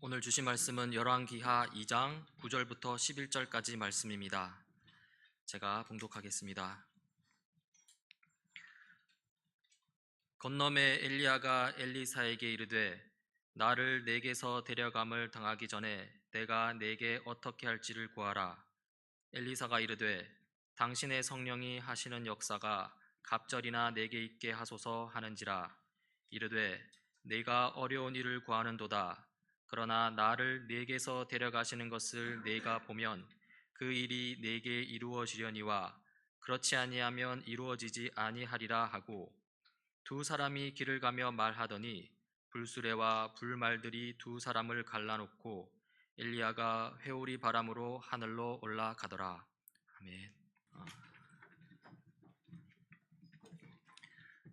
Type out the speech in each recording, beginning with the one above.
오늘 주신 말씀은 열왕기하 2장 9절부터 11절까지 말씀입니다. 제가 봉독하겠습니다. 건너매 엘리야가 엘리사에게 이르되 나를 내게서 데려감을 당하기 전에 내가 내게 어떻게 할지를 구하라. 엘리사가 이르되 당신의 성령이 하시는 역사가 갑절이나 내게 있게 하소서 하는지라. 이르되 내가 어려운 일을 구하는도다. 그러나 나를 내게서 데려가시는 것을 내가 보면 그 일이 내게 이루어지려니와 그렇지 아니하면 이루어지지 아니하리라 하고, 두 사람이 길을 가며 말하더니 불수레와 불말들이 두 사람을 갈라놓고 엘리야가 회오리 바람으로 하늘로 올라가더라. 아멘.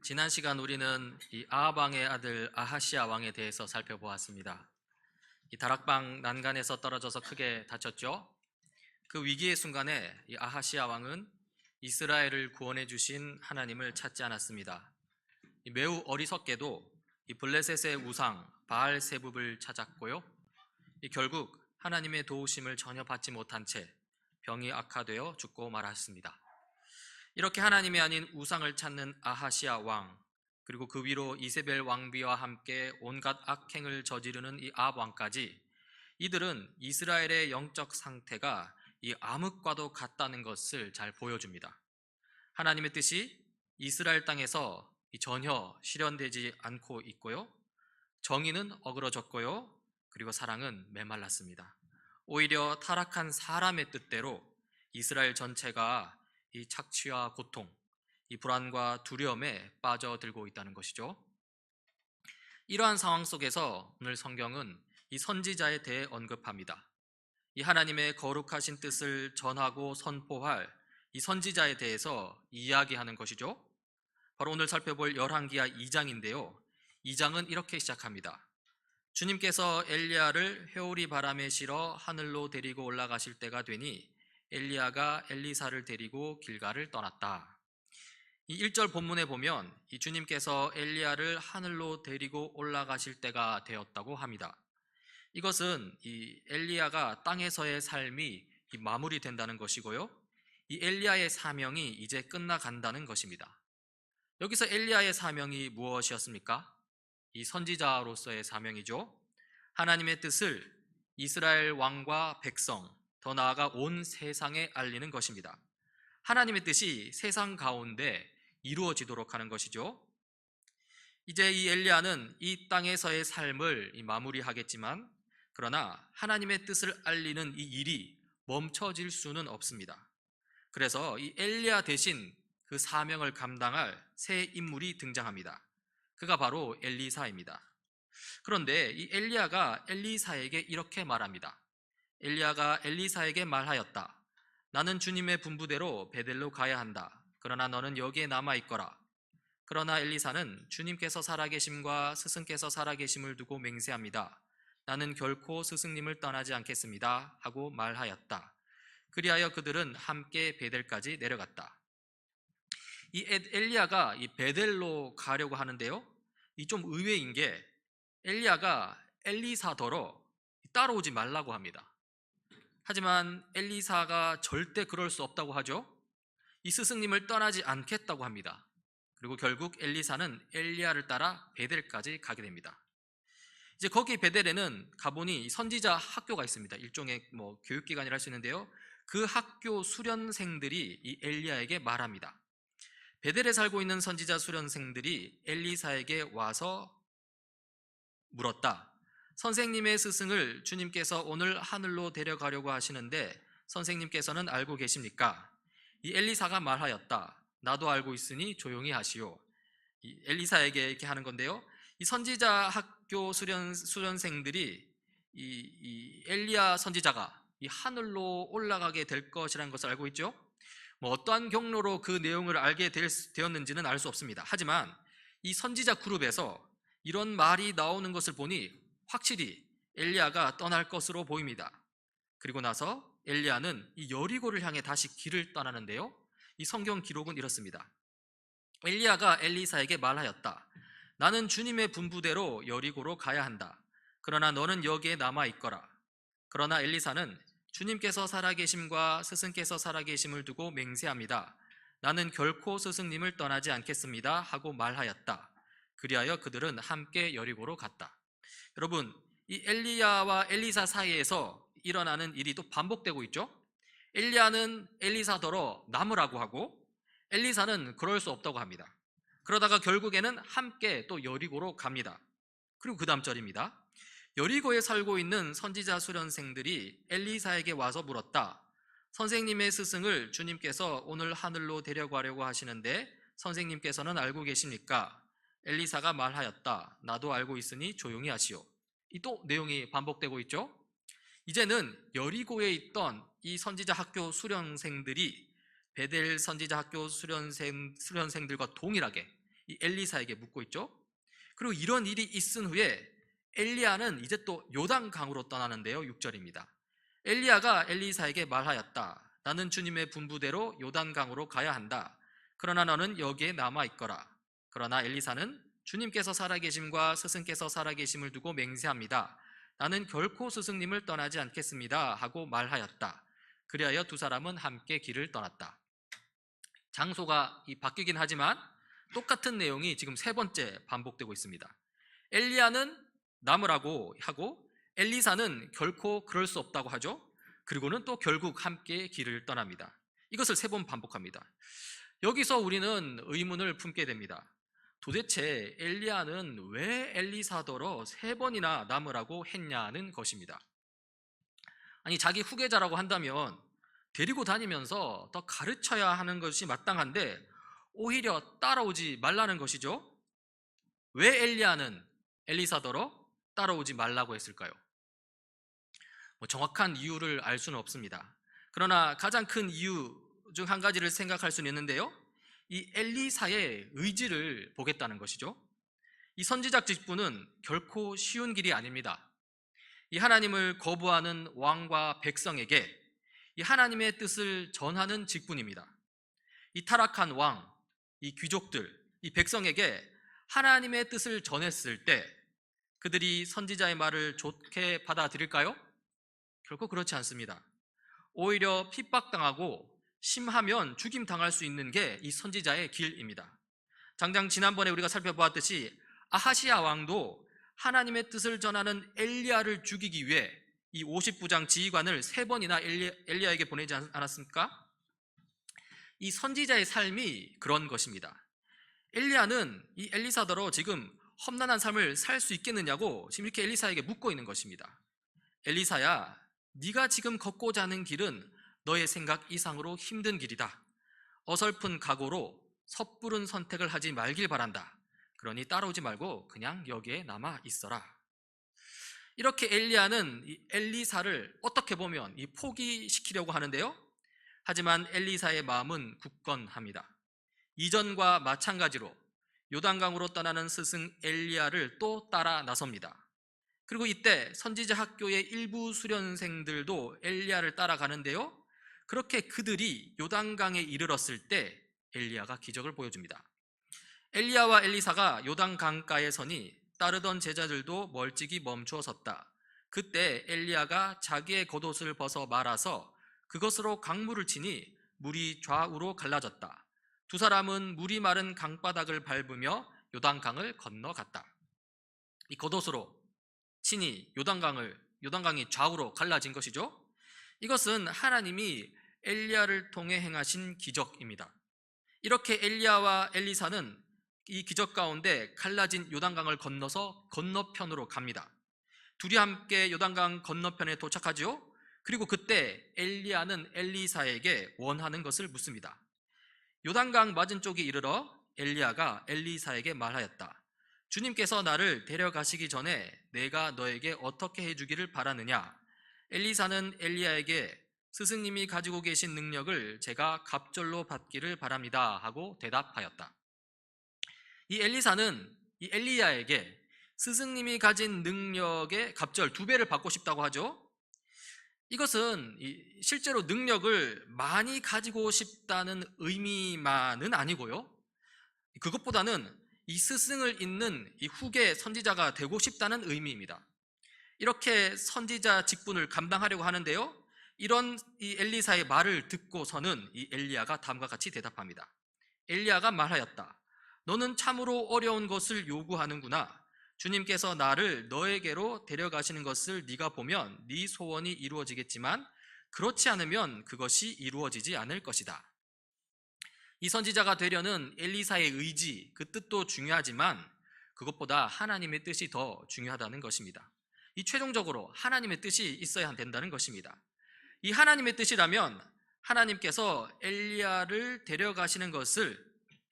지난 시간 우리는 이 아합 왕의 아들 아하시야 왕에 대해서 살펴보았습니다. 이 다락방 난간에서 떨어져서 크게 다쳤죠. 그 위기의 순간에 이 아하시야 왕은 이스라엘을 구원해 주신 하나님을 찾지 않았습니다. 매우 어리석게도 이 블레셋의 우상 바알세붑을 찾았고요. 결국 하나님의 도우심을 전혀 받지 못한 채 병이 악화되어 죽고 말았습니다. 이렇게 하나님이 아닌 우상을 찾는 아하시야 왕, 그리고 그 위로 이세벨 왕비와 함께 온갖 악행을 저지르는 이 아합 왕까지, 이들은 이스라엘의 영적 상태가 이 암흑과도 같다는 것을 잘 보여줍니다. 하나님의 뜻이 이스라엘 땅에서 전혀 실현되지 않고 있고요, 정의는 어그러졌고요, 그리고 사랑은 메말랐습니다. 오히려 타락한 사람의 뜻대로 이스라엘 전체가 이 착취와 고통, 이 불안과 두려움에 빠져들고 있다는 것이죠. 이러한 상황 속에서 오늘 성경은 이 선지자에 대해 언급합니다. 이 하나님의 거룩하신 뜻을 전하고 선포할 이 선지자에 대해서 이야기하는 것이죠. 바로 오늘 살펴볼 열왕기하 2장인데요. 2장은 이렇게 시작합니다. 주님께서 엘리야를 회오리 바람에 실어 하늘로 데리고 올라가실 때가 되니 엘리야가 엘리사를 데리고 길갈을 떠났다. 이 1절 본문에 보면 이 주님께서 엘리야를 하늘로 데리고 올라가실 때가 되었다고 합니다. 이것은 이 엘리야가 땅에서의 삶이 마무리된다는 것이고요, 이 엘리야의 사명이 이제 끝나간다는 것입니다. 여기서 엘리야의 사명이 무엇이었습니까? 이 선지자로서의 사명이죠. 하나님의 뜻을 이스라엘 왕과 백성, 더 나아가 온 세상에 알리는 것입니다. 하나님의 뜻이 세상 가운데 이루어지도록 하는 것이죠. 이제 이 엘리야는 이 땅에서의 삶을 마무리하겠지만, 그러나 하나님의 뜻을 알리는 이 일이 멈춰질 수는 없습니다. 그래서 이 엘리야 대신 그 사명을 감당할 새 인물이 등장합니다. 그가 바로 엘리사입니다. 그런데 이 엘리야가 엘리사에게 이렇게 말합니다. 엘리야가 엘리사에게 말하였다. 나는 주님의 분부대로 베델로 가야 한다. 그러나 너는 여기에 남아있거라. 그러나 엘리사는 주님께서 살아계심과 스승께서 살아계심을 두고 맹세합니다. 나는 결코 스승님을 떠나지 않겠습니다. 하고 말하였다. 그리하여 그들은 함께 베델까지 내려갔다. 이 엘리야가 이 베델로 가려고 하는데요, 이 좀 의외인 게 엘리야가 엘리사더러 따라오지 말라고 합니다. 하지만 엘리사가 절대 그럴 수 없다고 하죠. 이 스승님을 떠나지 않겠다고 합니다. 그리고 결국 엘리사는 엘리야를 따라 베델까지 가게 됩니다. 이제 거기 베델에는 가보니 선지자 학교가 있습니다. 일종의 교육기관이라 할 수 있는데요, 그 학교 수련생들이 이 엘리야에게 말합니다. 베델에 살고 있는 선지자 수련생들이 엘리사에게 와서 물었다. 선생님의 스승을 주님께서 오늘 하늘로 데려가려고 하시는데 선생님께서는 알고 계십니까? 이 엘리사가 말하였다. 나도 알고 있으니 조용히 하시오. 이 엘리사에게 이렇게 하는 건데요, 이 선지자 학교 수련생들이 이 엘리야 선지자가 이 하늘로 올라가게 될 것이라는 것을 알고 있죠. 어떠한 경로로 그 내용을 알게 되었는지는 알 수 없습니다. 하지만 이 선지자 그룹에서 이런 말이 나오는 것을 보니 확실히 엘리야가 떠날 것으로 보입니다. 그리고 나서 엘리야는 이 여리고를 향해 다시 길을 떠나는데요, 이 성경 기록은 이렇습니다. 엘리야가 엘리사에게 말하였다. 나는 주님의 분부대로 여리고로 가야 한다. 그러나 너는 여기에 남아 있거라. 그러나 엘리사는 주님께서 살아계심과 스승께서 살아계심을 두고 맹세합니다. 나는 결코 스승님을 떠나지 않겠습니다 하고 말하였다. 그리하여 그들은 함께 여리고로 갔다. 여러분, 이 엘리야와 엘리사 사이에서 일어나는 일이 또 반복되고 있죠. 엘리야는 엘리사더러 남으라고 하고 엘리사는 그럴 수 없다고 합니다. 그러다가 결국에는 함께 또 여리고로 갑니다. 그리고 그 다음 절입니다. 여리고에 살고 있는 선지자 수련생들이 엘리사에게 와서 물었다. 선생님의 스승을 주님께서 오늘 하늘로 데려가려고 하시는데 선생님께서는 알고 계십니까? 엘리사가 말하였다. 나도 알고 있으니 조용히 하시오. 이 또 내용이 반복되고 있죠. 이제는 여리고에 있던 이 선지자 학교 수련생들이 베델 선지자 학교 수련생들과 동일하게 이 엘리사에게 묻고 있죠. 그리고 이런 일이 있은 후에 엘리야는 이제 또 요단강으로 떠나는데요. 6절입니다. 엘리야가 엘리사에게 말하였다. 나는 주님의 분부대로 요단강으로 가야 한다. 그러나 너는 여기에 남아 있거라. 그러나 엘리사는 주님께서 살아계심과 스승께서 살아계심을 두고 맹세합니다. 나는 결코 스승님을 떠나지 않겠습니다 하고 말하였다. 그리하여 두 사람은 함께 길을 떠났다. 장소가 바뀌긴 하지만 똑같은 내용이 지금 세 번째 반복되고 있습니다. 엘리야는 남으라고 하고 엘리사는 결코 그럴 수 없다고 하죠. 그리고는 또 결국 함께 길을 떠납니다. 이것을 세 번 반복합니다. 여기서 우리는 의문을 품게 됩니다. 도대체 엘리야는 왜 엘리사더러 세 번이나 남으라고 했냐는 것입니다. 아니, 자기 후계자라고 한다면 데리고 다니면서 더 가르쳐야 하는 것이 마땅한데 오히려 따라오지 말라는 것이죠. 왜 엘리야는 엘리사더러 따라오지 말라고 했을까요? 정확한 이유를 알 수는 없습니다. 그러나 가장 큰 이유 중 한 가지를 생각할 수는 있는데요. 이 엘리사의 의지를 보겠다는 것이죠. 이 선지자 직분은 결코 쉬운 길이 아닙니다. 이 하나님을 거부하는 왕과 백성에게 이 하나님의 뜻을 전하는 직분입니다. 이 타락한 왕, 이 귀족들, 이 백성에게 하나님의 뜻을 전했을 때 그들이 선지자의 말을 좋게 받아들일까요? 결코 그렇지 않습니다. 오히려 핍박당하고 심하면 죽임당할 수 있는 게 이 선지자의 길입니다. 당장 지난번에 우리가 살펴보았듯이 아하시야 왕도 하나님의 뜻을 전하는 엘리야를 죽이기 위해 이 50부장 지휘관을 세 번이나 엘리야에게 보내지 않았습니까? 이 선지자의 삶이 그런 것입니다. 엘리야는 이 엘리사더러 지금 험난한 삶을 살 수 있겠느냐고 지금 이렇게 엘리사에게 묻고 있는 것입니다. 엘리사야, 네가 지금 걷고자 하는 길은 너의 생각 이상으로 힘든 길이다. 어설픈 각오로 섣부른 선택을 하지 말길 바란다. 그러니 따라오지 말고 그냥 여기에 남아 있어라. 이렇게 엘리야는 이 엘리사를 어떻게 보면 포기시키려고 하는데요. 하지만 엘리사의 마음은 굳건합니다. 이전과 마찬가지로 요단강으로 떠나는 스승 엘리야를 또 따라 나섭니다. 그리고 이때 선지자 학교의 일부 수련생들도 엘리야를 따라가는데요. 그렇게 그들이 요단강에 이르렀을 때 엘리야가 기적을 보여줍니다. 엘리야와 엘리사가 요단강가에 서니 따르던 제자들도 멀찍이 멈추어 섰다. 그때 엘리야가 자기의 겉옷을 벗어 말아서 그것으로 강물을 치니 물이 좌우로 갈라졌다. 두 사람은 물이 마른 강바닥을 밟으며 요단강을 건너갔다. 이 겉옷으로 치니 요단강이 좌우로 갈라진 것이죠. 이것은 하나님이 엘리야를 통해 행하신 기적입니다. 이렇게 엘리야와 엘리사는 이 기적 가운데 갈라진 요단강을 건너서 건너편으로 갑니다. 둘이 함께 요단강 건너편에 도착하죠. 그리고 그때 엘리야는 엘리사에게 원하는 것을 묻습니다. 요단강 맞은쪽에 이르러 엘리야가 엘리사에게 말하였다. 주님께서 나를 데려가시기 전에 내가 너에게 어떻게 해주기를 바라느냐? 엘리사는 엘리야에게 스승님이 가지고 계신 능력을 제가 갑절로 받기를 바랍니다 하고 대답하였다. 이 엘리사는 이 엘리야에게 스승님이 가진 능력의 갑절 2배를 받고 싶다고 하죠. 이것은 실제로 능력을 많이 가지고 싶다는 의미만은 아니고요. 그것보다는 이 스승을 잇는 이 후계 선지자가 되고 싶다는 의미입니다. 이렇게 선지자 직분을 감당하려고 하는데요. 이런 이 엘리사의 말을 듣고서는 이 엘리야가 다음과 같이 대답합니다. 엘리야가 말하였다. 너는 참으로 어려운 것을 요구하는구나. 주님께서 나를 너에게로 데려가시는 것을 네가 보면 네 소원이 이루어지겠지만 그렇지 않으면 그것이 이루어지지 않을 것이다. 이 선지자가 되려는 엘리사의 의지, 그 뜻도 중요하지만 그것보다 하나님의 뜻이 더 중요하다는 것입니다. 이 최종적으로 하나님의 뜻이 있어야 된다는 것입니다. 이 하나님의 뜻이라면 하나님께서 엘리야를 데려가시는 것을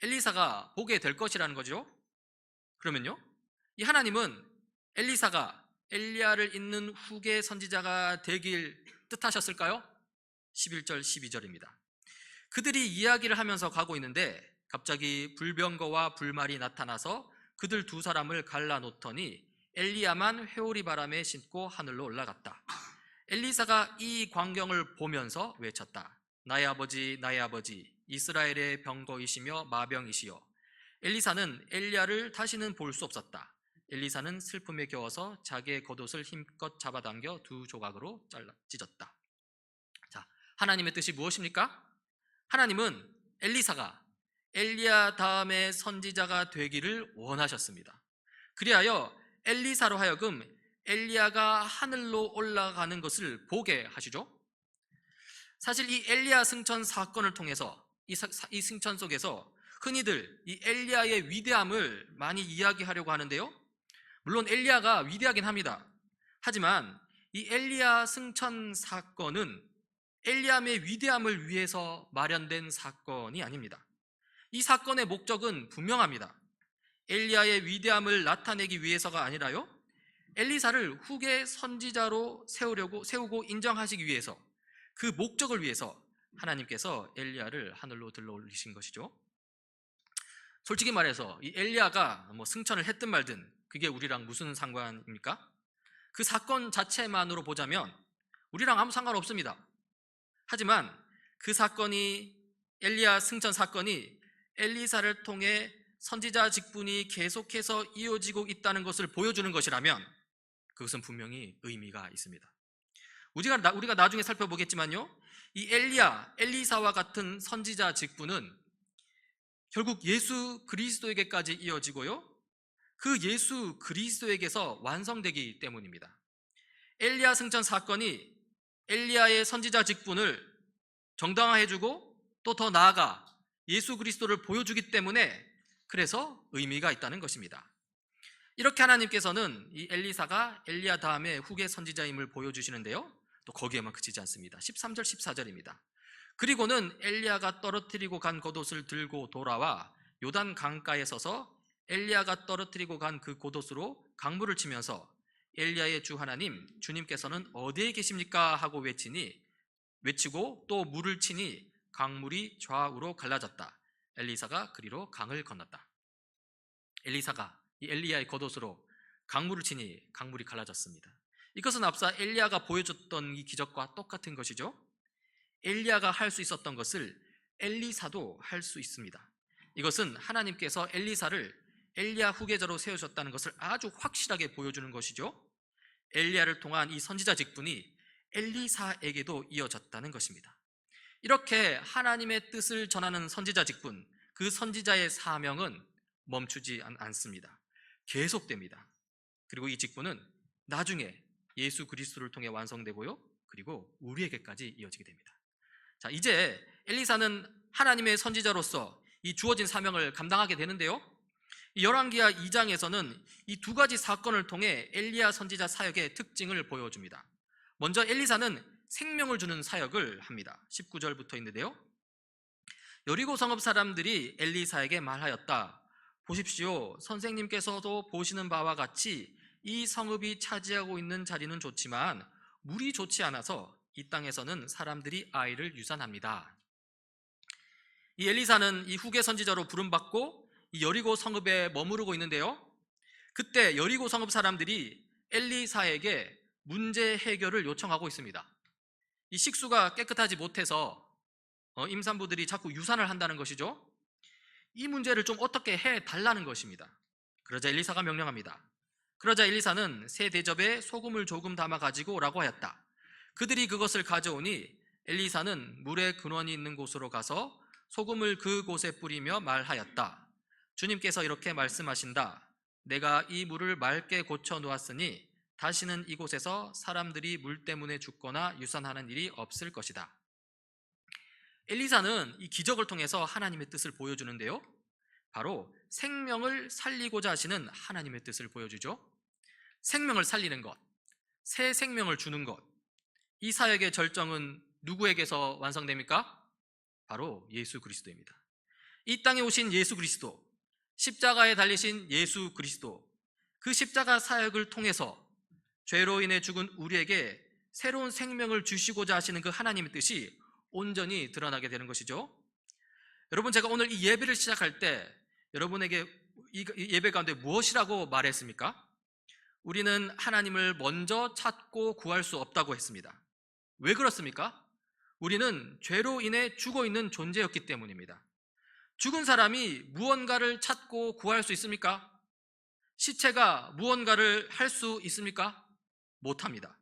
엘리사가 보게 될 것이라는 거죠. 그러면요, 이 하나님은 엘리사가 엘리야를 잇는 후계 선지자가 되길 뜻하셨을까요? 11절 12절입니다. 그들이 이야기를 하면서 가고 있는데 갑자기 불병거와 불말이 나타나서 그들 두 사람을 갈라놓더니 엘리야만 회오리 바람에 싣고 하늘로 올라갔다. 엘리사가 이 광경을 보면서 외쳤다. 나의 아버지, 나의 아버지, 이스라엘의 병거이시며 마병이시여. 엘리사는 엘리야를 다시는 볼 수 없었다. 엘리사는 슬픔에 겨워서 자기의 겉옷을 힘껏 잡아당겨 두 조각으로 찢었다. 자, 하나님의 뜻이 무엇입니까? 하나님은 엘리사가 엘리야 다음에 선지자가 되기를 원하셨습니다. 그리하여 엘리사로 하여금 엘리야가 하늘로 올라가는 것을 보게 하시죠. 사실 이 엘리야 승천 사건을 통해서 이 승천 속에서 흔히들 이 엘리야의 위대함을 많이 이야기하려고 하는데요. 물론 엘리야가 위대하긴 합니다. 하지만 이 엘리야 승천 사건은 엘리야의 위대함을 위해서 마련된 사건이 아닙니다. 이 사건의 목적은 분명합니다. 엘리야의 위대함을 나타내기 위해서가 아니라요, 엘리사를 후계 선지자로 세우고 인정하시기 위해서, 그 목적을 위해서 하나님께서 엘리야를 하늘로 들러 올리신 것이죠. 솔직히 말해서 이 엘리야가 승천을 했든 말든 그게 우리랑 무슨 상관입니까? 그 사건 자체만으로 보자면 우리랑 아무 상관없습니다. 하지만 그 사건이, 엘리야 승천 사건이 엘리사를 통해 선지자 직분이 계속해서 이어지고 있다는 것을 보여주는 것이라면 그것은 분명히 의미가 있습니다. 우리가 나중에 살펴보겠지만요, 이 엘리사와 같은 선지자 직분은 결국 예수 그리스도에게까지 이어지고요, 그 예수 그리스도에게서 완성되기 때문입니다. 엘리야 승천 사건이 엘리야의 선지자 직분을 정당화해주고 또 더 나아가 예수 그리스도를 보여주기 때문에 그래서 의미가 있다는 것입니다. 이렇게 하나님께서는 이 엘리사가 엘리야 다음에 후계 선지자임을 보여주시는데요, 또 거기에만 그치지 않습니다. 13절 14절입니다. 그리고는 엘리야가 떨어뜨리고 간 겉옷을 들고 돌아와 요단 강가에 서서 엘리야가 떨어뜨리고 간 그 겉옷으로 강물을 치면서 엘리야의 주 하나님, 주님께서는 어디에 계십니까? 하고 외치고 또 물을 치니 강물이 좌우로 갈라졌다. 엘리사가 그리로 강을 건넜다. 엘리사가 이 엘리야의 겉옷으로 강물을 치니 강물이 갈라졌습니다. 이것은 앞서 엘리야가 보여줬던 이 기적과 똑같은 것이죠. 엘리야가 할 수 있었던 것을 엘리사도 할 수 있습니다. 이것은 하나님께서 엘리사를 엘리야 후계자로 세우셨다는 것을 아주 확실하게 보여주는 것이죠. 엘리야를 통한 이 선지자 직분이 엘리사에게도 이어졌다는 것입니다. 이렇게 하나님의 뜻을 전하는 선지자 직분, 그 선지자의 사명은 멈추지 않습니다. 계속됩니다. 그리고 이 직분은 나중에 예수 그리스도를 통해 완성되고요, 그리고 우리에게까지 이어지게 됩니다. 자, 이제 엘리사는 하나님의 선지자로서 이 주어진 사명을 감당하게 되는데요, 이 열왕기하 2장에서는 이 두 가지 사건을 통해 엘리야 선지자 사역의 특징을 보여줍니다. 먼저 엘리사는 생명을 주는 사역을 합니다. 19절부터 있는데요, 여리고 성읍 사람들이 엘리사에게 말하였다. 보십시오, 선생님께서도 보시는 바와 같이 이 성읍이 차지하고 있는 자리는 좋지만 물이 좋지 않아서 이 땅에서는 사람들이 아이를 유산합니다. 이 엘리사는 이 후계 선지자로 부름받고 이 여리고 성읍에 머무르고 있는데요, 그때 여리고 성읍 사람들이 엘리사에게 문제 해결을 요청하고 있습니다. 이 식수가 깨끗하지 못해서 임산부들이 자꾸 유산을 한다는 것이죠. 이 문제를 좀 어떻게 해달라는 것입니다. 그러자 엘리사가 명령합니다. 그러자 엘리사는 새 대접에 소금을 조금 담아 가지고 오라고 하였다. 그들이 그것을 가져오니 엘리사는 물의 근원이 있는 곳으로 가서 소금을 그곳에 뿌리며 말하였다. 주님께서 이렇게 말씀하신다. 내가 이 물을 맑게 고쳐 놓았으니 다시는 이곳에서 사람들이 물 때문에 죽거나 유산하는 일이 없을 것이다. 엘리사는 이 기적을 통해서 하나님의 뜻을 보여주는데요, 바로 생명을 살리고자 하시는 하나님의 뜻을 보여주죠. 생명을 살리는 것, 새 생명을 주는 것, 이 사역의 절정은 누구에게서 완성됩니까? 바로 예수 그리스도입니다. 이 땅에 오신 예수 그리스도, 십자가에 달리신 예수 그리스도, 그 십자가 사역을 통해서 죄로 인해 죽은 우리에게 새로운 생명을 주시고자 하시는 그 하나님의 뜻이 온전히 드러나게 되는 것이죠. 여러분, 제가 오늘 이 예배를 시작할 때 여러분에게 이 예배 가운데 무엇이라고 말했습니까? 우리는 하나님을 먼저 찾고 구할 수 없다고 했습니다. 왜 그렇습니까? 우리는 죄로 인해 죽어 있는 존재였기 때문입니다. 죽은 사람이 무언가를 찾고 구할 수 있습니까? 시체가 무언가를 할 수 있습니까? 못합니다.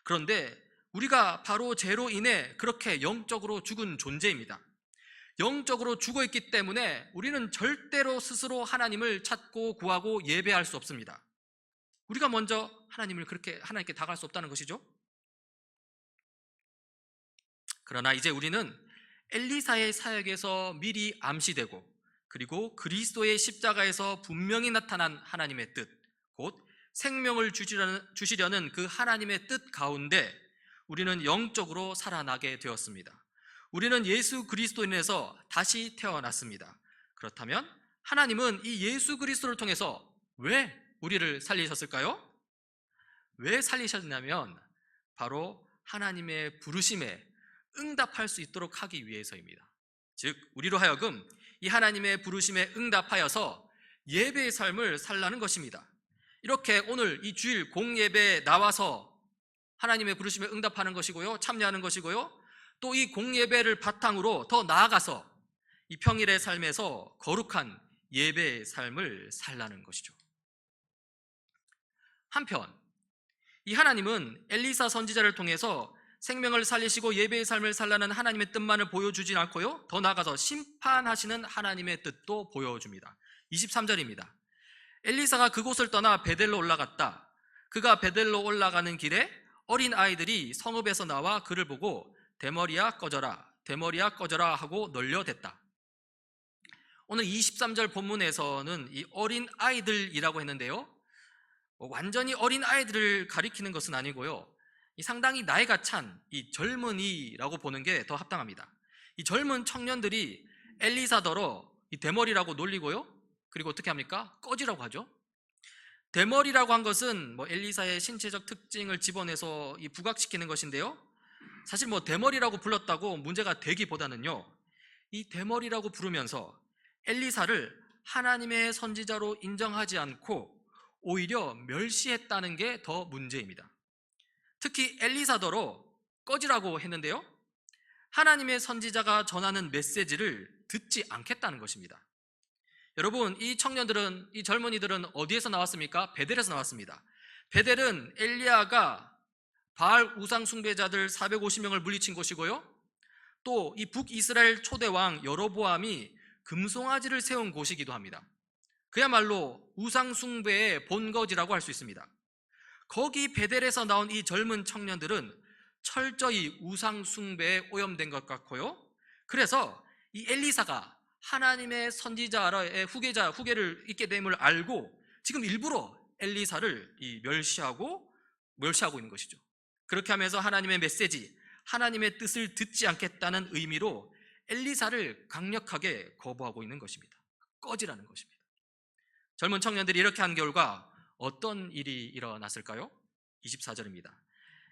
그런데 우리가 바로 죄로 인해 그렇게 영적으로 죽은 존재입니다. 영적으로 죽어 있기 때문에 우리는 절대로 스스로 하나님을 찾고 구하고 예배할 수 없습니다. 우리가 먼저 하나님께 다가갈 수 없다는 것이죠. 그러나 이제 우리는 엘리사의 사역에서 미리 암시되고, 그리고 그리스도의 십자가에서 분명히 나타난 하나님의 뜻, 곧 생명을 주시려는 그 하나님의 뜻 가운데 우리는 영적으로 살아나게 되었습니다. 우리는 예수 그리스도인에서 다시 태어났습니다. 그렇다면 하나님은 이 예수 그리스도를 통해서 왜 우리를 살리셨을까요? 왜 살리셨냐면 바로 하나님의 부르심에 응답할 수 있도록 하기 위해서입니다. 즉, 우리로 하여금 이 하나님의 부르심에 응답하여서 예배의 삶을 살라는 것입니다. 이렇게 오늘 이 주일 공예배에 나와서 하나님의 부르심에 응답하는 것이고요, 참여하는 것이고요, 또 이 공예배를 바탕으로 더 나아가서 이 평일의 삶에서 거룩한 예배의 삶을 살라는 것이죠. 한편 이 하나님은 엘리사 선지자를 통해서 생명을 살리시고 예배의 삶을 살라는 하나님의 뜻만을 보여주진 않고요, 더 나아가서 심판하시는 하나님의 뜻도 보여줍니다. 23절입니다. 엘리사가 그곳을 떠나 베델로 올라갔다. 그가 베델로 올라가는 길에 어린 아이들이 성읍에서 나와 그를 보고 대머리야 꺼져라, 대머리야 꺼져라 하고 놀려댔다. 오늘 23절 본문에서는 이 어린 아이들이라고 했는데요, 완전히 어린 아이들을 가리키는 것은 아니고요, 상당히 나이가 찬 이 젊은이라고 보는 게 더 합당합니다. 이 젊은 청년들이 엘리사더러 이 대머리라고 놀리고요, 그리고 어떻게 합니까? 꺼지라고 하죠. 대머리라고 한 것은 엘리사의 신체적 특징을 집어내서 부각시키는 것인데요, 사실 대머리라고 불렀다고 문제가 되기보다는요, 이 대머리라고 부르면서 엘리사를 하나님의 선지자로 인정하지 않고 오히려 멸시했다는 게 더 문제입니다. 특히 엘리사더러 꺼지라고 했는데요, 하나님의 선지자가 전하는 메시지를 듣지 않겠다는 것입니다. 여러분, 이 청년들은, 이 젊은이들은 어디에서 나왔습니까? 베델에서 나왔습니다. 베델은 엘리야가 바알 우상 숭배자들 450명을 물리친 곳이고요, 또 이 북이스라엘 초대왕 여로보암이 금송아지를 세운 곳이기도 합니다. 그야말로 우상 숭배의 본거지라고 할 수 있습니다. 거기 베델에서 나온 이 젊은 청년들은 철저히 우상 숭배에 오염된 것 같고요, 그래서 이 엘리사가 하나님의 선지자의 후계를 잇게 됨을 알고 지금 일부러 엘리사를 멸시하고 있는 것이죠. 그렇게 하면서 하나님의 메시지, 하나님의 뜻을 듣지 않겠다는 의미로 엘리사를 강력하게 거부하고 있는 것입니다. 꺼지라는 것입니다. 젊은 청년들이 이렇게 한 결과 어떤 일이 일어났을까요? 24절입니다.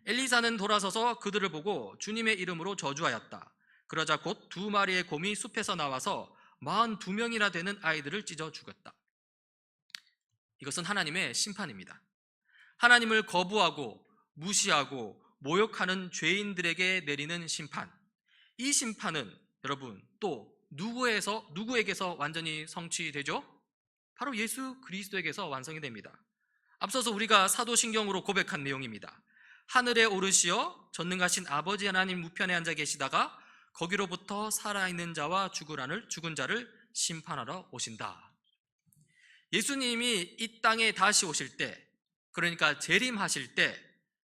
엘리사는 돌아서서 그들을 보고 주님의 이름으로 저주하였다. 그러자 곧 2마리의 곰이 숲에서 나와서 42명이나 되는 아이들을 찢어 죽였다. 이것은 하나님의 심판입니다. 하나님을 거부하고 무시하고 모욕하는 죄인들에게 내리는 심판. 이 심판은 여러분 또 누구에게서 완전히 성취되죠? 바로 예수 그리스도에게서 완성이 됩니다. 앞서서 우리가 사도신경으로 고백한 내용입니다. 하늘에 오르시어 전능하신 아버지 하나님 우편에 앉아 계시다가 거기로부터 살아있는 자와 죽은 자를 심판하러 오신다. 예수님이 이 땅에 다시 오실 때, 그러니까 재림하실 때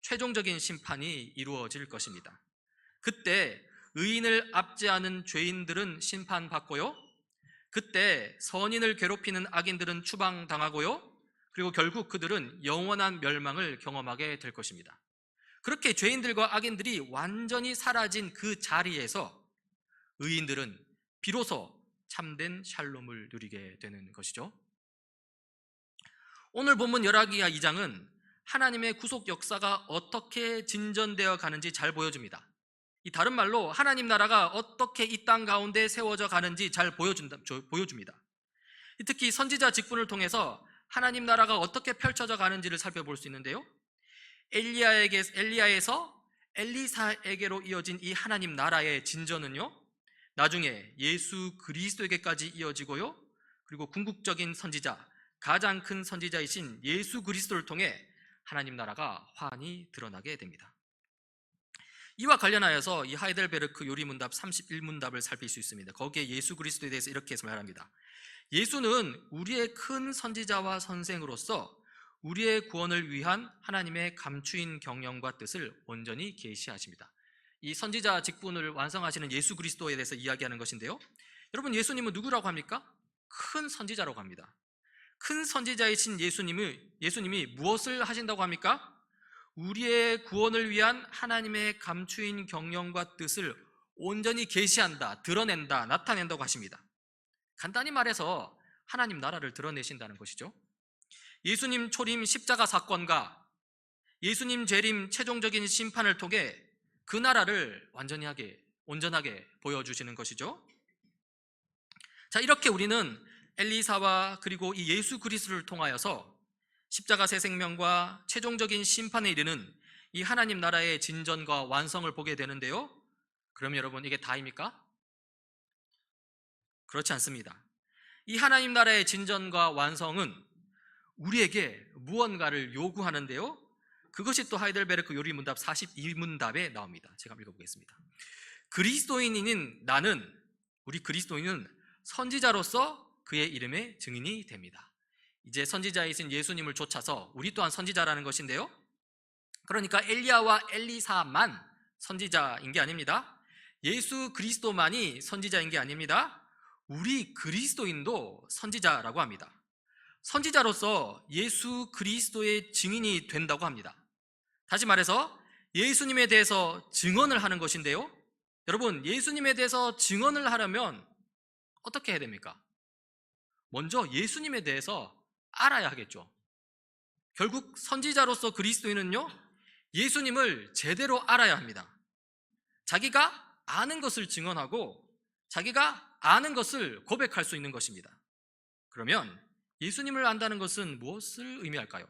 최종적인 심판이 이루어질 것입니다. 그때 의인을 압제하는 죄인들은 심판받고요, 그때 선인을 괴롭히는 악인들은 추방당하고요, 그리고 결국 그들은 영원한 멸망을 경험하게 될 것입니다. 그렇게 죄인들과 악인들이 완전히 사라진 그 자리에서 의인들은 비로소 참된 샬롬을 누리게 되는 것이죠. 오늘 본문 열왕기하 2장은 하나님의 구속 역사가 어떻게 진전되어 가는지 잘 보여줍니다. 이 다른 말로 하나님 나라가 어떻게 이 땅 가운데 세워져 가는지 잘 보여줍니다. 특히 선지자 직분을 통해서 하나님 나라가 어떻게 펼쳐져 가는지를 살펴볼 수 있는데요, 엘리야에서 엘리사에게로 이어진 이 하나님 나라의 진전은요, 나중에 예수 그리스도에게까지 이어지고요, 그리고 궁극적인 선지자, 가장 큰 선지자이신 예수 그리스도를 통해 하나님 나라가 환히 드러나게 됩니다. 이와 관련하여서 이 하이델베르크 요리문답 31문답을 살필 수 있습니다. 거기에 예수 그리스도에 대해서 이렇게 말합니다. 예수는 우리의 큰 선지자와 선생으로서 우리의 구원을 위한 하나님의 감추인 경영과 뜻을 온전히 계시하십니다. 이 선지자 직분을 완성하시는 예수 그리스도에 대해서 이야기하는 것인데요, 여러분, 예수님은 누구라고 합니까? 큰 선지자라고 합니다. 큰 선지자이신 예수님이 무엇을 하신다고 합니까? 우리의 구원을 위한 하나님의 감추인 경영과 뜻을 온전히 계시한다, 드러낸다, 나타낸다고 하십니다. 간단히 말해서 하나님 나라를 드러내신다는 것이죠. 예수님 초림 십자가 사건과 예수님 재림 최종적인 심판을 통해 그 나라를 온전하게 보여주시는 것이죠. 자, 이렇게 우리는 엘리사와 그리고 이 예수 그리스도를 통하여서 십자가 새 생명과 최종적인 심판에 이르는 이 하나님 나라의 진전과 완성을 보게 되는데요, 그럼 여러분, 이게 다입니까? 그렇지 않습니다. 이 하나님 나라의 진전과 완성은 우리에게 무언가를 요구하는데요, 그것이 또 하이델베르크 요리문답 42문답에 나옵니다. 제가 읽어보겠습니다. 우리 그리스도인은 선지자로서 그의 이름의 증인이 됩니다. 이제 선지자이신 예수님을 쫓아서 우리 또한 선지자라는 것인데요, 그러니까 엘리야와 엘리사만 선지자인 게 아닙니다. 예수 그리스도만이 선지자인 게 아닙니다. 우리 그리스도인도 선지자라고 합니다. 선지자로서 예수 그리스도의 증인이 된다고 합니다. 다시 말해서 예수님에 대해서 증언을 하는 것인데요, 여러분, 예수님에 대해서 증언을 하려면 어떻게 해야 됩니까? 먼저 예수님에 대해서 알아야 하겠죠. 결국 선지자로서 그리스도인은요, 예수님을 제대로 알아야 합니다. 자기가 아는 것을 증언하고 자기가 아는 것을 고백할 수 있는 것입니다. 그러면 예수님을 안다는 것은 무엇을 의미할까요?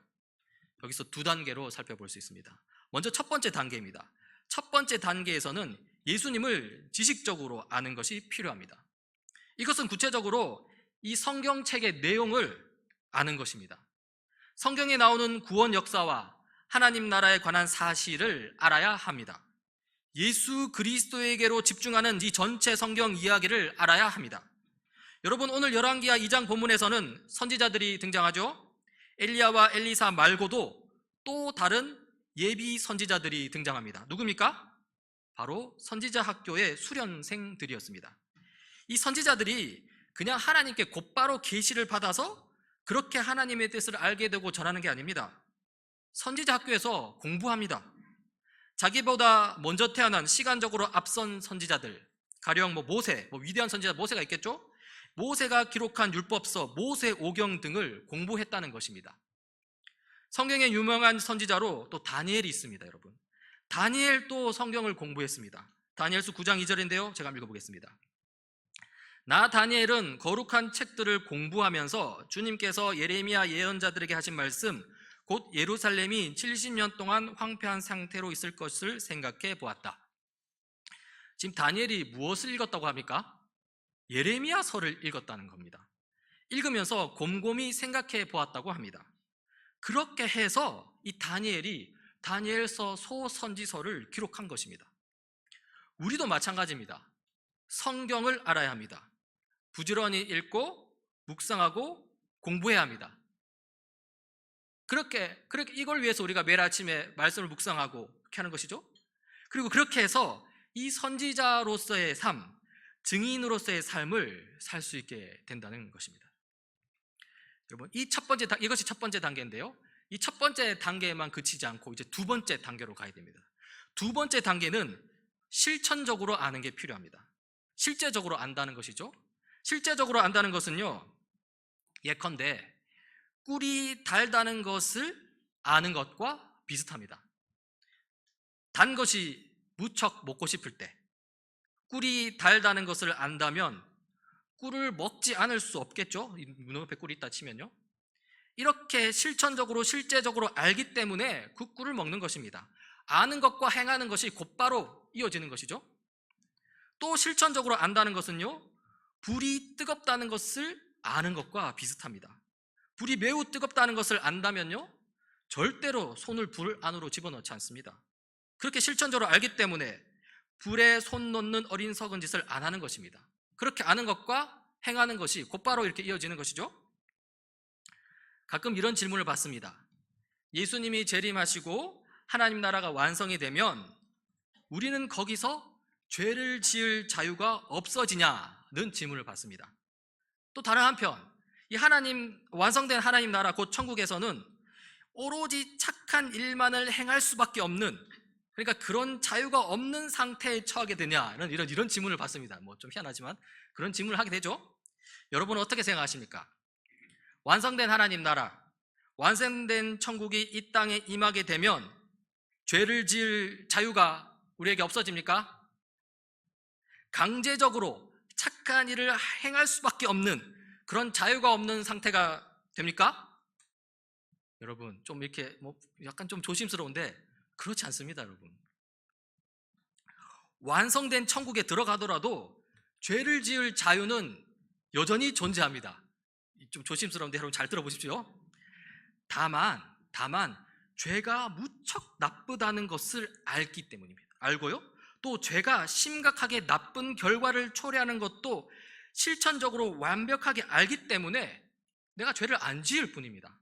여기서 두 단계로 살펴볼 수 있습니다. 먼저 첫 번째 단계입니다. 첫 번째 단계에서는 예수님을 지식적으로 아는 것이 필요합니다. 이것은 구체적으로 이 성경책의 내용을 아는 것입니다. 성경에 나오는 구원 역사와 하나님 나라에 관한 사실을 알아야 합니다. 예수 그리스도에게로 집중하는 이 전체 성경 이야기를 알아야 합니다. 여러분, 오늘 열왕기하 2장 본문에서는 선지자들이 등장하죠. 엘리야와 엘리사 말고도 또 다른 예비 선지자들이 등장합니다. 누굽니까? 바로 선지자 학교의 수련생들이었습니다. 이 선지자들이 그냥 하나님께 곧바로 계시를 받아서 그렇게 하나님의 뜻을 알게 되고 전하는 게 아닙니다. 선지자 학교에서 공부합니다. 자기보다 먼저 태어난 시간적으로 앞선 선지자들, 가령 모세, 위대한 선지자 모세가 있겠죠? 모세가 기록한 율법서, 모세오경 등을 공부했다는 것입니다. 성경의 유명한 선지자로 또 다니엘이 있습니다. 여러분, 다니엘도 성경을 공부했습니다. 다니엘서 9장 2절인데요, 제가 읽어보겠습니다. 나 다니엘은 거룩한 책들을 공부하면서 주님께서 예레미야 예언자들에게 하신 말씀, 곧 예루살렘이 70년 동안 황폐한 상태로 있을 것을 생각해 보았다. 지금 다니엘이 무엇을 읽었다고 합니까? 예레미야서를 읽었다는 겁니다. 읽으면서 곰곰이 생각해 보았다고 합니다. 그렇게 해서 이 다니엘이 다니엘서 소선지서를 기록한 것입니다. 우리도 마찬가지입니다. 성경을 알아야 합니다. 부지런히 읽고 묵상하고 공부해야 합니다. 그렇게 이걸 위해서 우리가 매일 아침에 말씀을 묵상하고 그렇게 하는 것이죠. 그리고 그렇게 해서 이 선지자로서의 삶, 증인으로서의 삶을 살 수 있게 된다는 것입니다. 여러분, 이것이 첫 번째 단계인데요. 이 첫 번째 단계에만 그치지 않고 이제 두 번째 단계로 가야 됩니다. 두 번째 단계는 실천적으로 아는 게 필요합니다. 실제적으로 안다는 것이죠. 실제적으로 안다는 것은요, 예컨대 꿀이 달다는 것을 아는 것과 비슷합니다. 단 것이 무척 먹고 싶을 때 꿀이 달다는 것을 안다면 꿀을 먹지 않을 수 없겠죠. 눈앞에 꿀이 있다 치면요. 이렇게 실제적으로 알기 때문에 그 꿀을 먹는 것입니다. 아는 것과 행하는 것이 곧바로 이어지는 것이죠. 또 실천적으로 안다는 것은요, 불이 뜨겁다는 것을 아는 것과 비슷합니다. 불이 매우 뜨겁다는 것을 안다면요, 절대로 손을 불 안으로 집어넣지 않습니다. 그렇게 실천적으로 알기 때문에 불에 손 놓는 어린 석은 짓을 안 하는 것입니다. 그렇게 아는 것과 행하는 것이 곧바로 이렇게 이어지는 것이죠. 가끔 이런 질문을 받습니다. 예수님이 재림하시고 하나님 나라가 완성이 되면 우리는 거기서 죄를 지을 자유가 없어지냐는 질문을 받습니다. 또 다른 한편, 이 완성된 하나님 나라 곧 천국에서는 오로지 착한 일만을 행할 수밖에 없는, 그러니까 그런 자유가 없는 상태에 처하게 되냐, 이런 질문을 받습니다. 좀 희한하지만 그런 질문을 하게 되죠. 여러분은 어떻게 생각하십니까? 완성된 하나님 나라, 완성된 천국이 이 땅에 임하게 되면 죄를 지을 자유가 우리에게 없어집니까? 강제적으로 착한 일을 행할 수밖에 없는 그런 자유가 없는 상태가 됩니까? 여러분, 좀 이렇게 약간 좀 조심스러운데 그렇지 않습니다, 여러분. 완성된 천국에 들어가더라도 죄를 지을 자유는 여전히 존재합니다. 좀 조심스러운데 여러분 잘 들어보십시오. 다만 죄가 무척 나쁘다는 것을 알기 때문입니다. 알고요, 또 죄가 심각하게 나쁜 결과를 초래하는 것도 실천적으로 완벽하게 알기 때문에 내가 죄를 안 지을 뿐입니다.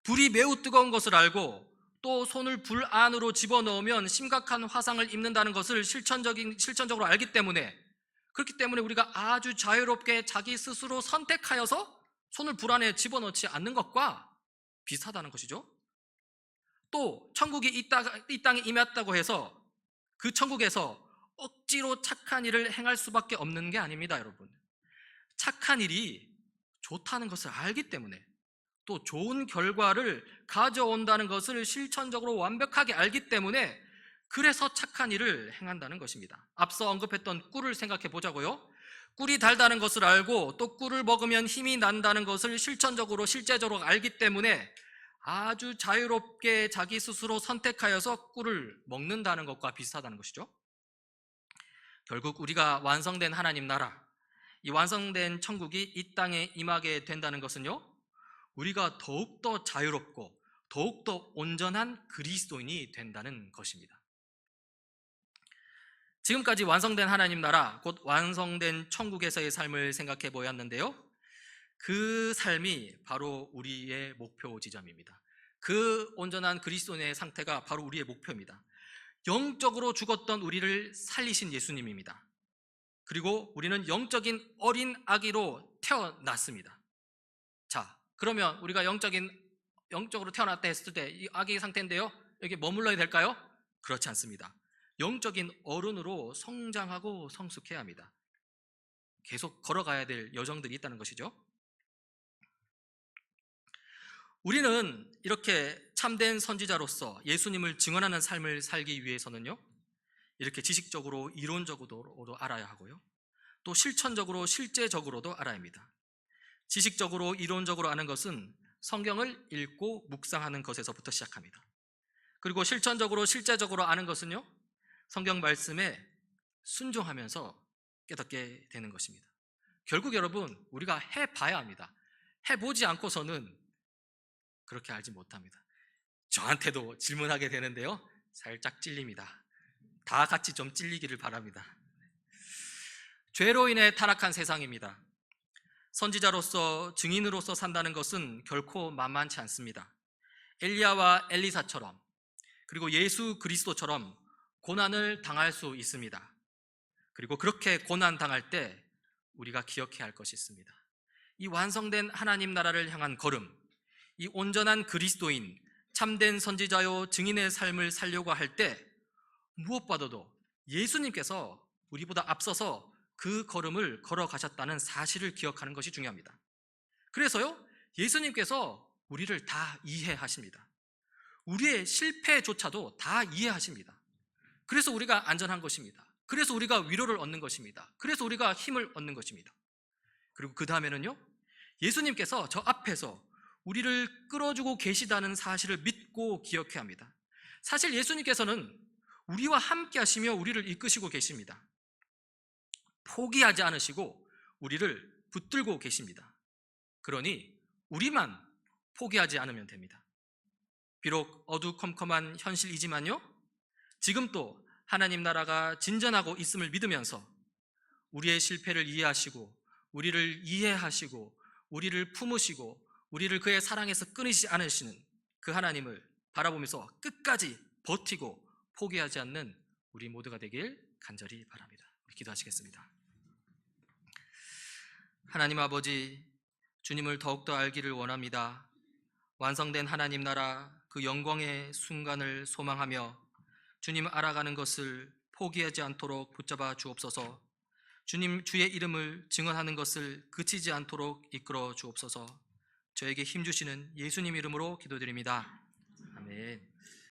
불이 매우 뜨거운 것을 알고 또 손을 불 안으로 집어넣으면 심각한 화상을 입는다는 것을 실천적으로 알기 때문에, 그렇기 때문에 우리가 아주 자유롭게 자기 스스로 선택하여서 손을 불 안에 집어넣지 않는 것과 비슷하다는 것이죠. 또 천국이 이 땅에 임했다고 해서 그 천국에서 억지로 착한 일을 행할 수밖에 없는 게 아닙니다, 여러분. 착한 일이 좋다는 것을 알기 때문에, 또 좋은 결과를 가져온다는 것을 실천적으로 완벽하게 알기 때문에, 그래서 착한 일을 행한다는 것입니다. 앞서 언급했던 꿀을 생각해 보자고요. 꿀이 달다는 것을 알고 또 꿀을 먹으면 힘이 난다는 것을 실제적으로 알기 때문에 아주 자유롭게 자기 스스로 선택하여서 꿀을 먹는다는 것과 비슷하다는 것이죠. 결국 우리가 완성된 하나님 나라, 이 완성된 천국이 이 땅에 임하게 된다는 것은요, 우리가 더욱더 자유롭고 더욱더 온전한 그리스도인이 된다는 것입니다. 지금까지 완성된 하나님 나라, 곧 완성된 천국에서의 삶을 생각해 보았는데요, 그 삶이 바로 우리의 목표 지점입니다. 그 온전한 그리스도인의 상태가 바로 우리의 목표입니다. 영적으로 죽었던 우리를 살리신 예수님입니다. 그리고 우리는 영적인 어린 아기로 태어났습니다. 자, 그러면 우리가 영적으로 태어났다 했을 때 이 아기의 상태인데요, 여기 머물러야 될까요? 그렇지 않습니다. 영적인 어른으로 성장하고 성숙해야 합니다. 계속 걸어가야 될 여정들이 있다는 것이죠. 우리는 이렇게 참된 선지자로서 예수님을 증언하는 삶을 살기 위해서는요, 이렇게 지식적으로 이론적으로도 알아야 하고요, 또 실제적으로도 알아야 합니다. 지식적으로 이론적으로 아는 것은 성경을 읽고 묵상하는 것에서부터 시작합니다. 그리고 실제적으로 아는 것은요, 성경 말씀에 순종하면서 깨닫게 되는 것입니다. 결국 여러분, 우리가 해봐야 합니다. 해보지 않고서는 그렇게 알지 못합니다. 저한테도 질문하게 되는데요, 살짝 찔립니다. 다 같이 좀 찔리기를 바랍니다. 죄로 인해 타락한 세상입니다. 선지자로서 증인으로서 산다는 것은 결코 만만치 않습니다. 엘리야와 엘리사처럼, 그리고 예수 그리스도처럼 고난을 당할 수 있습니다. 그리고 그렇게 고난 당할 때 우리가 기억해야 할 것이 있습니다. 이 완성된 하나님 나라를 향한 걸음, 이 온전한 그리스도인, 참된 선지자요 증인의 삶을 살려고 할 때 무엇보다도 예수님께서 우리보다 앞서서 그 걸음을 걸어가셨다는 사실을 기억하는 것이 중요합니다. 그래서요, 예수님께서 우리를 다 이해하십니다. 우리의 실패조차도 다 이해하십니다. 그래서 우리가 안전한 것입니다. 그래서 우리가 위로를 얻는 것입니다. 그래서 우리가 힘을 얻는 것입니다. 그리고 그 다음에는요, 예수님께서 저 앞에서 우리를 끌어주고 계시다는 사실을 믿고 기억해야 합니다. 사실 예수님께서는 우리와 함께 하시며 우리를 이끄시고 계십니다. 포기하지 않으시고 우리를 붙들고 계십니다. 그러니 우리만 포기하지 않으면 됩니다. 비록 어두컴컴한 현실이지만요, 지금 또 하나님 나라가 진전하고 있음을 믿으면서 우리의 실패를 이해하시고 우리를 이해하시고 우리를 품으시고 우리를 그의 사랑에서 끊이지 않으시는 그 하나님을 바라보면서 끝까지 버티고 포기하지 않는 우리 모두가 되길 간절히 바랍니다. 기도하시겠습니다. 하나님 아버지, 주님을 더욱더 알기를 원합니다. 완성된 하나님 나라 그 영광의 순간을 소망하며 주님 알아가는 것을 포기하지 않도록 붙잡아 주옵소서. 주님 주의 이름을 증언하는 것을 그치지 않도록 이끌어 주옵소서. 저에게 힘주시는 예수님 이름으로 기도드립니다. 아멘.